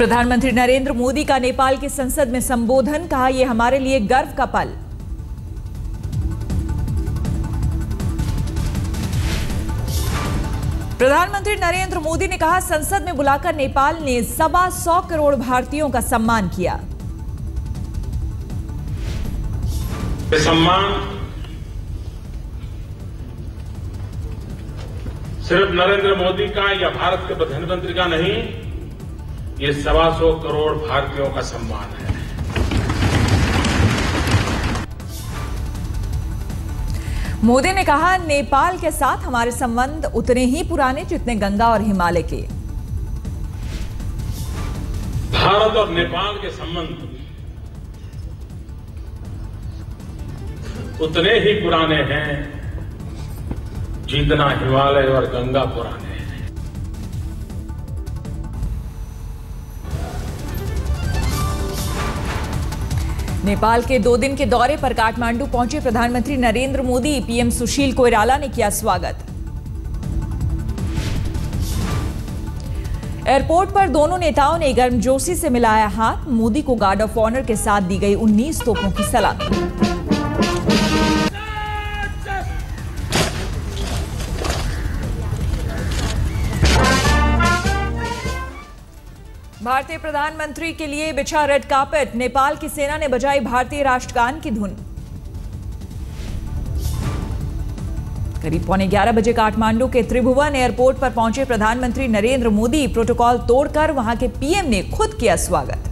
प्रधानमंत्री नरेंद्र मोदी का नेपाल की संसद में संबोधन, कहा यह हमारे लिए गर्व का पल। प्रधानमंत्री नरेंद्र मोदी ने कहा संसद में बुलाकर नेपाल ने 125 करोड़ भारतीयों का सम्मान किया। सम्मान सिर्फ नरेंद्र मोदी का या भारत के प्रधानमंत्री का नहीं, ये 125 करोड़ भारतीयों का सम्मान है। मोदी ने कहा नेपाल के साथ हमारे संबंध उतने ही पुराने जितने गंगा और हिमालय के। भारत और नेपाल के संबंध उतने ही पुराने हैं जितना हिमालय और गंगा पुराने हैं। नेपाल के 2 दिन के दौरे पर काठमांडू पहुंचे प्रधानमंत्री नरेंद्र मोदी, पीएम सुशील कोइराला ने किया स्वागत। एयरपोर्ट पर दोनों नेताओं ने गर्मजोशी से मिलाया हाथ। मोदी को गार्ड ऑफ ऑनर के साथ दी गई 19 तोपों की सलामी। भारतीय प्रधानमंत्री के लिए बिछा रेड कार्पेट, नेपाल की सेना ने बजाई भारतीय राष्ट्रगान की धुन। करीब 11:15 बजे काठमांडू के त्रिभुवन एयरपोर्ट पर पहुंचे प्रधानमंत्री नरेंद्र मोदी। प्रोटोकॉल तोड़कर वहां के पीएम ने खुद किया स्वागत।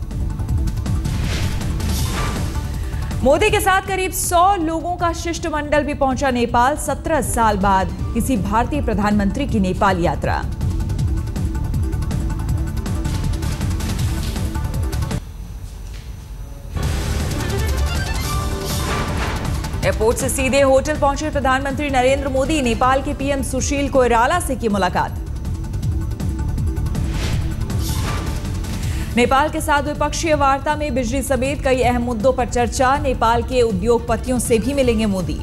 मोदी के साथ करीब 100 लोगों का शिष्टमंडल भी पहुंचा नेपाल। 17 साल बाद किसी भारतीय प्रधानमंत्री की नेपाल यात्रा। एयरपोर्ट से सीधे होटल पहुंचे प्रधानमंत्री नरेंद्र मोदी। नेपाल के पीएम सुशील कोइराला से की मुलाकात। नेपाल के साथ द्विपक्षीय वार्ता में बिजली समेत कई अहम मुद्दों पर चर्चा। नेपाल के उद्योगपतियों से भी मिलेंगे मोदी।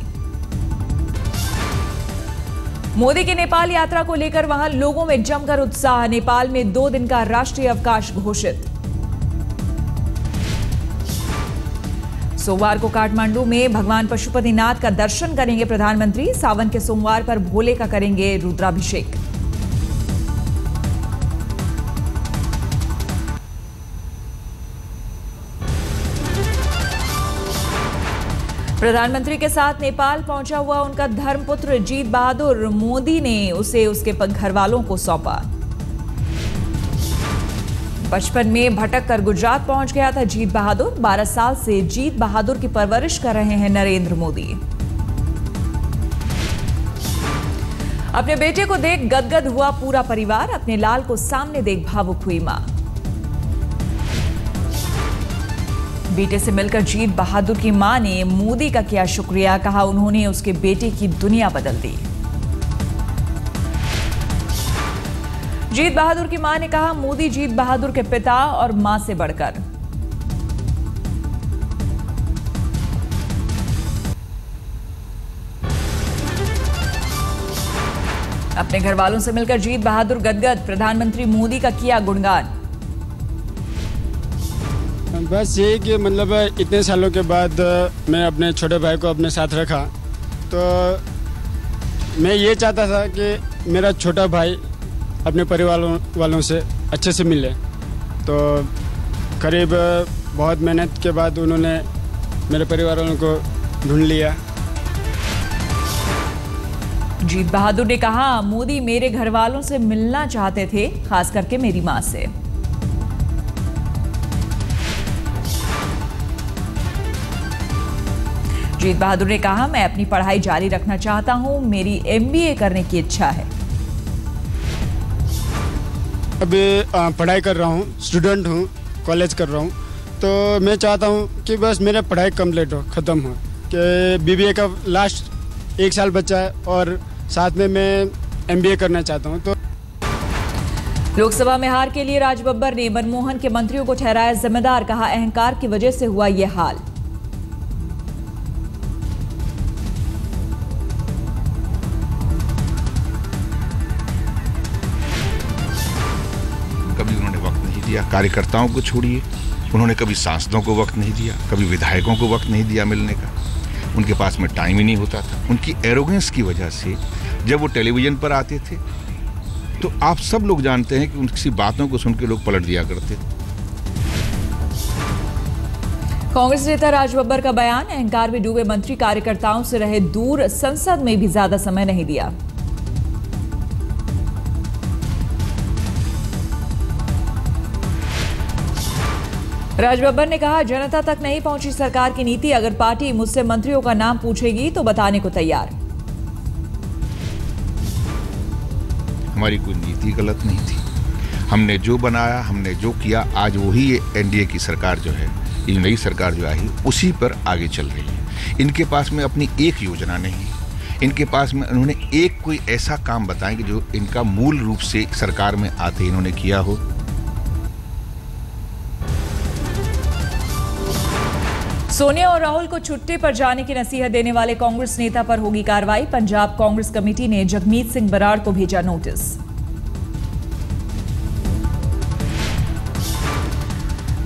मोदी की नेपाल यात्रा को लेकर वहां लोगों में जमकर उत्साह। नेपाल में 2 दिन का राष्ट्रीय अवकाश घोषित। सोमवार को काठमांडू में भगवान पशुपतिनाथ का दर्शन करेंगे प्रधानमंत्री। सावन के सोमवार पर भोले का करेंगे रुद्राभिषेक। प्रधानमंत्री के साथ नेपाल पहुंचा हुआ उनका धर्मपुत्र जीत बहादुर। मोदी ने उसे उसके घर वालों को सौंपा। बचपन में भटक कर गुजरात पहुंच गया था जीत बहादुर। 12 साल से जीत बहादुर की परवरिश कर रहे हैं नरेंद्र मोदी। अपने बेटे को देख गदगद हुआ पूरा परिवार। अपने लाल को सामने देख भावुक हुई मां। बेटे से मिलकर जीत बहादुर की मां ने मोदी का किया शुक्रिया। कहा उन्होंने उसके बेटे की दुनिया बदल दी। जीत बहादुर की मां ने कहा मोदी जीत बहादुर के पिता और मां से बढ़कर। अपने घर वालों से मिलकर जीत बहादुर गदगद। प्रधानमंत्री मोदी का किया गुणगान। बस यही कि मतलब इतने सालों के बाद मैं अपने छोटे भाई को अपने साथ रखा, तो मैं ये चाहता था कि मेरा छोटा भाई अपने परिवार वालों से अच्छे से मिले। तो करीब बहुत मेहनत के बाद उन्होंने मेरे परिवार वालों को ढूंढ लिया। जीत बहादुर ने कहा मोदी मेरे घर वालों से मिलना चाहते थे, खास करके मेरी मां से। जीत बहादुर ने कहा मैं अपनी पढ़ाई जारी रखना चाहता हूं, मेरी MBA करने की इच्छा है। अभी पढ़ाई कर रहा हूँ, स्टूडेंट हूँ, कॉलेज कर रहा हूँ। तो मैं चाहता हूँ कि बस मेरा पढ़ाई कंप्लीट हो, ख़त्म हो, कि BBA का लास्ट 1 साल बचा है और साथ में मैं MBA करना चाहता हूँ। तो लोकसभा में हार के लिए राज बब्बर ने मनमोहन के मंत्रियों को ठहराया जिम्मेदार। कहा अहंकार की वजह से हुआ ये हाल। कभी उन्होंने वक्त नहीं दिया, कार्यकर्ताओं को छोड़िए, उन्होंने कभी सांसदों को वक्त नहीं दिया, कभी विधायकों को वक्त नहीं दिया मिलने का। उनके पास में टाइम ही नहीं होता था। उनकी एरोगेंस की वजह से जब वो टेलीविजन पर आते थे तो आप सब लोग जानते हैं कि उनकी बातों को सुन के लोग पलट दिया करते थे। कांग्रेस नेता राज बब्बर का बयान, अहंकार में डूबे मंत्री कार्यकर्ताओं से रहे दूर, संसद में भी ज्यादा समय नहीं दिया। राज बब्बर ने कहा, जनता तक नहीं पहुंची सरकार की नीति, अगर पार्टी मुझसे मंत्रियों का नाम पूछेगी तो बताने को तैयार। हमारी कोई नीति गलत नहीं थी, हमने जो बनाया, हमने जो किया, आज वही एनडीए की सरकार जो है, ये नई सरकार जो आई, उसी पर आगे चल रही है। इनके पास में अपनी एक योजना नहीं, इनके पास में उन्होंने एक कोई ऐसा काम बताएं कि जो इनका मूल रूप से सरकार में आते इन्होंने किया हो। सोनिया और राहुल को छुट्टी पर जाने की नसीहत देने वाले कांग्रेस नेता पर होगी कार्रवाई। पंजाब कांग्रेस कमेटी ने जगमीत सिंह बराड़ को भेजा नोटिस।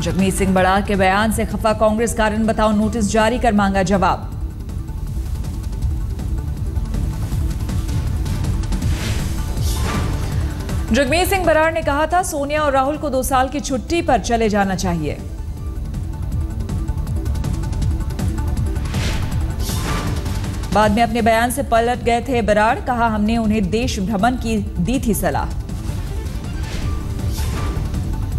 जगमीत सिंह बराड़ के बयान से खफा कांग्रेस, कारण बताओ नोटिस जारी कर मांगा जवाब। जगमीत सिंह बराड़ ने कहा था, सोनिया और राहुल को 2 साल की छुट्टी पर चले जाना चाहिए। बाद में अपने बयान से पलट गए थे बराड़, कहा हमने उन्हें देश भ्रमण की दी थी सलाह।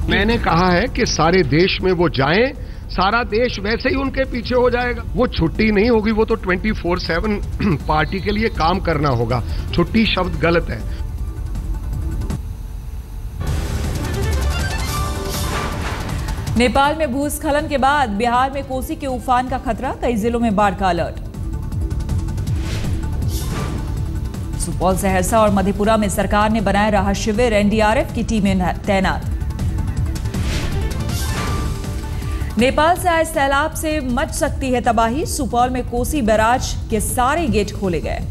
मैंने कहा है कि सारे देश में वो जाएं, सारा देश वैसे ही उनके पीछे हो जाएगा। वो छुट्टी नहीं होगी, वो तो 24/7 पार्टी के लिए काम करना होगा। छुट्टी शब्द गलत है। नेपाल में भूस्खलन के बाद बिहार में कोसी के उफान का खतरा, कई जिलों में बाढ़ का अलर्ट। सुपौल, सहरसा और मधेपुरा में सरकार ने बनाए राहत शिविर, एनडीआरएफ की टीमें तैनात। नेपाल से आए सैलाब से मच सकती है तबाही, सुपौल में कोसी बैराज के सारे गेट खोले गए।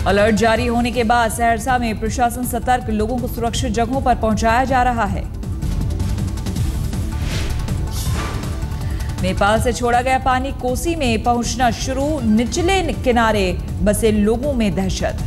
अलर्ट जारी होने के बाद सहरसा में प्रशासन सतर्क, लोगों को सुरक्षित जगहों पर पहुंचाया जा रहा है। नेपाल से छोड़ा गया पानी कोसी में पहुंचना शुरू, निचले किनारे बसे लोगों में दहशत।